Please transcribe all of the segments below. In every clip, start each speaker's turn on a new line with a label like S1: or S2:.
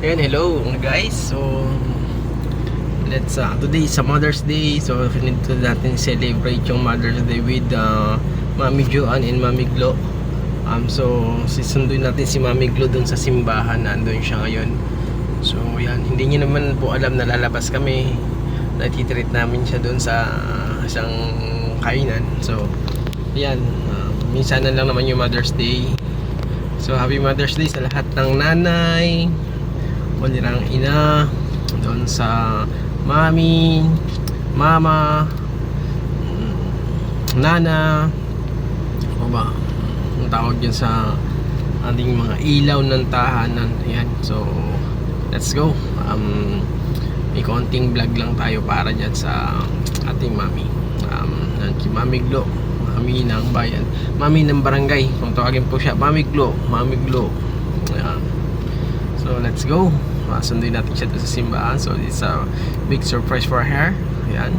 S1: Ayan, hello guys. So let's today is a Mother's Day. So finito natin celebrate yung Mother's Day with Mami Joanne and Mami Glo. So sisunduin natin si Mami Glo dun sa simbahan. Nandun siya ngayon. So yan, hindi niya naman po alam na lalabas kami. Natitreat namin siya dun sa isang kainan. So yan, minsan na lang naman yung Mother's Day. So happy Mother's Day sa lahat ng nanay, walirang ina, doon sa mami, mama, nana, o ba ang tawag dyan sa ating mga ilaw ng tahanan. Ayan, so let's go. May konting vlog lang tayo para dyan sa ating mami, Mami Glo, mami ng bayan, mami ng barangay, kung tawagin po siya, Mami Glo, Mami Glo. Ayan. So let's go. Sunduin natin siya sa simbahan. So it's a big surprise for her. Ayan.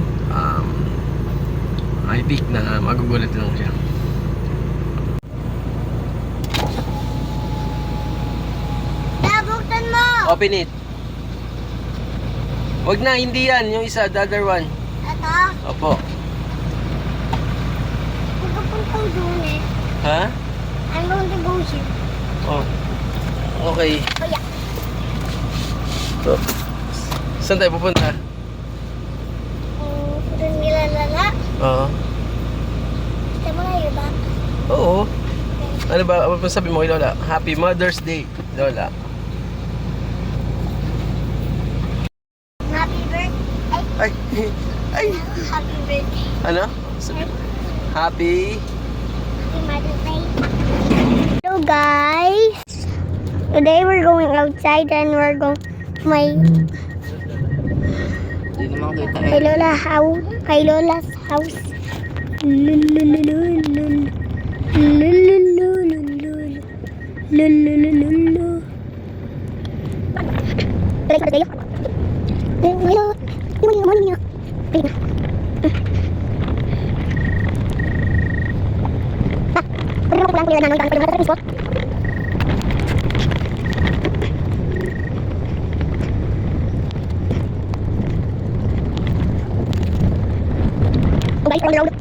S1: I think na magugulat lang siya.
S2: Buksan mo!
S1: Open it. Wag na, hindi yan. Yung isa, the other one.
S2: Ito?
S1: Opo.
S2: Pupuntang doon eh.
S1: Ha?
S2: I'm going to go here.
S1: Oh. Okay.
S2: Kuya.
S1: So, saan tayo pupunta?
S2: Doon nila lala.
S1: Oo.
S2: Gusto mo kayo ba?
S1: Oo. Ano ba? Ano pa sabi mo kay Lola? Happy Mother's Day, Lola.
S2: Happy birthday.
S1: Ay. Ay.
S2: Happy birthday.
S1: Ano? Sabi. Happy.
S2: Happy Mother's Day. Hello guys. Today we're going outside and we're going my kay Lola house. Kay Lola's house. Lululululul. Lululululul. Lululululul. Balik ka tayo. Hello. Hindi mo. Pero ko lang kaya na nang tanong ko. Guys, on the road.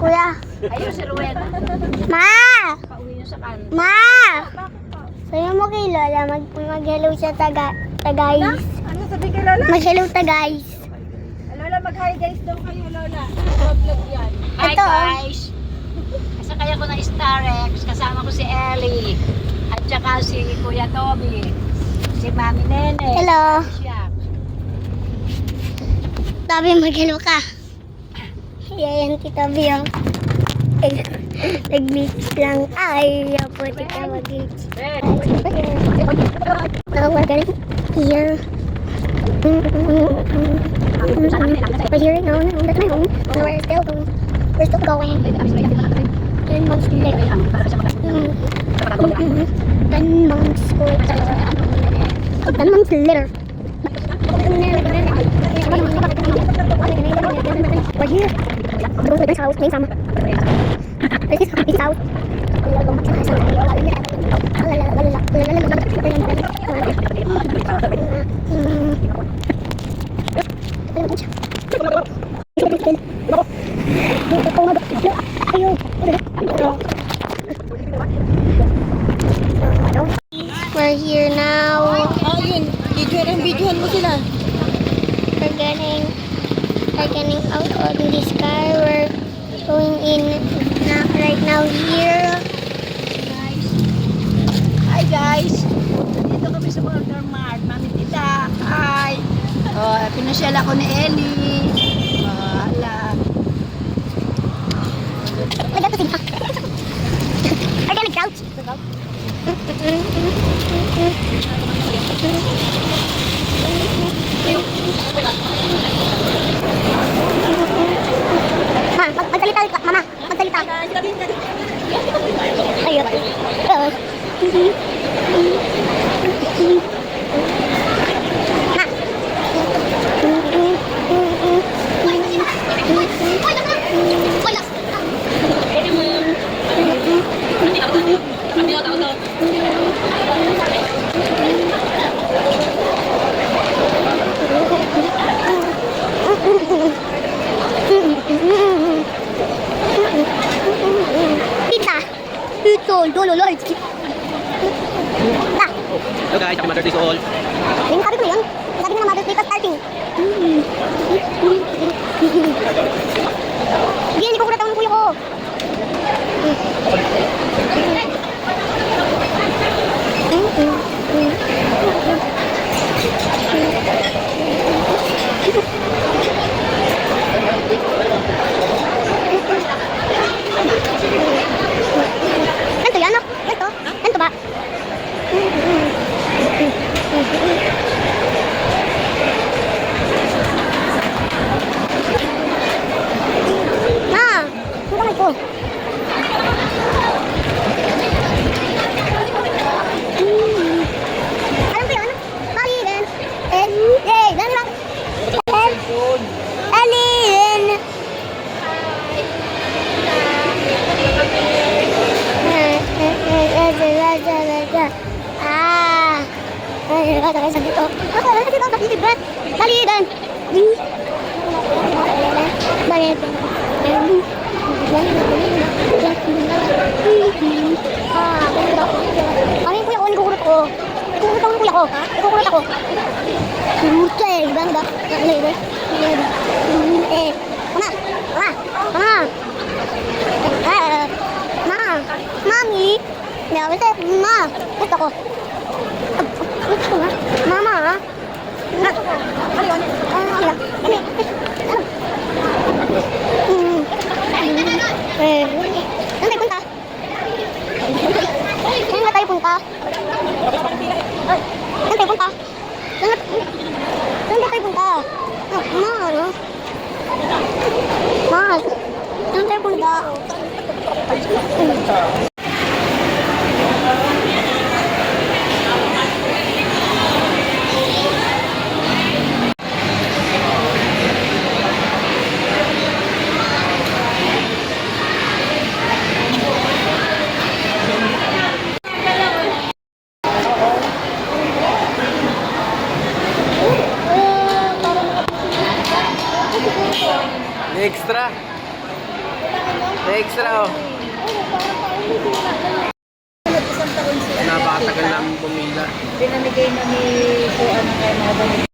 S2: Kuya.
S3: Ayun si Rowena.
S2: Ma!
S3: Pauwi niyo sa kan.
S2: Ma! Sayo mo kay Lola, mag-hello siya guys.
S3: Ano sabi kay Lola?
S2: Mag-hello guys.
S3: Lola, mag-hi guys daw kayo, Lola. Vlog yan. Hi
S2: Ito, oh.
S3: guys. Kasakay ako ng Starex. Kasama ko si Ellie. At saka si Kuya Toby. Si Mami Nene.
S2: Hello.
S3: Siya.
S2: Tabi, mag-hello ka. Yan si Tabi yung nag-glitch lang. Ay, puti ka mag-glitch. We're gonna here. We're here now. That's my home. So we're still going. 10 months later. 10 months later. 10 months later. We're here. Go to this house. Name Sama. This is house. We're here now.
S3: Oh, yun. Videohan mo sila.
S2: We're getting out on this car. We're going in right now here.
S3: Hi guys. Dito kami sa Burger Mart. Mami Tita. Hi. Oh, pinasyal ako ni Ellie. Hala.
S2: Nagkatusin ka. Crouch. Ma, magsalita ka, mama. Magsalita. Ayun. Pizza. Pizza. Lolo, lolo.
S1: Hello guys, happy Mother's Day to all.
S2: Yung sabi ko na yun. Sabi ko na Mother's Day ka starting. Hindi, hindi ko kulat ang kuya ko. Ganto yan, no? Ganto? Ganto ba? Ma, ang kamay ko. Alam ko yun? Alien. Hey, dami lang. Alien. Ah. Ay, nagkakasakay sa dito. Nagkakasakay sa dito. Dalidan. Dalidan. Dalidan. Ah, ganito. Ano yung kuya ko? Nagkukulot ko. Nagkukulot ako ng kuya ko. Nagkukulot ako. Puta eh. Bangga. Ano yun? Eh. Mama. Mama. Mama. Ma. Mami. Ma. Gusto ko. Gusto nga. Mama. Ano yun? Ano yun? Saan tayo punta? Saan nga tayo punta? Saan tayo punta? Saan tayo punta? Ma, ano? Ma, saan tayo punta?
S1: Extra. Extra oh. Napakatagal namin pumila.
S3: Pinamigay na ni Kuya ng kay Mother.